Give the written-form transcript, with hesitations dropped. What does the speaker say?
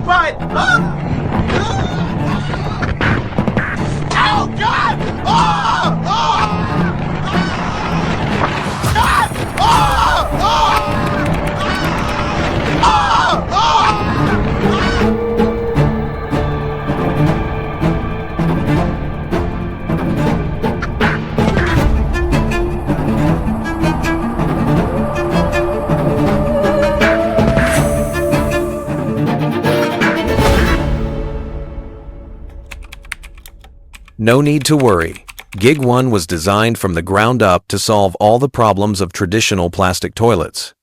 But, oh, God! Oh! Oh! God! Oh! Oh! Oh! Oh! No need to worry. Gig 1 was designed from the ground up to solve all the problems of traditional plastic toilets.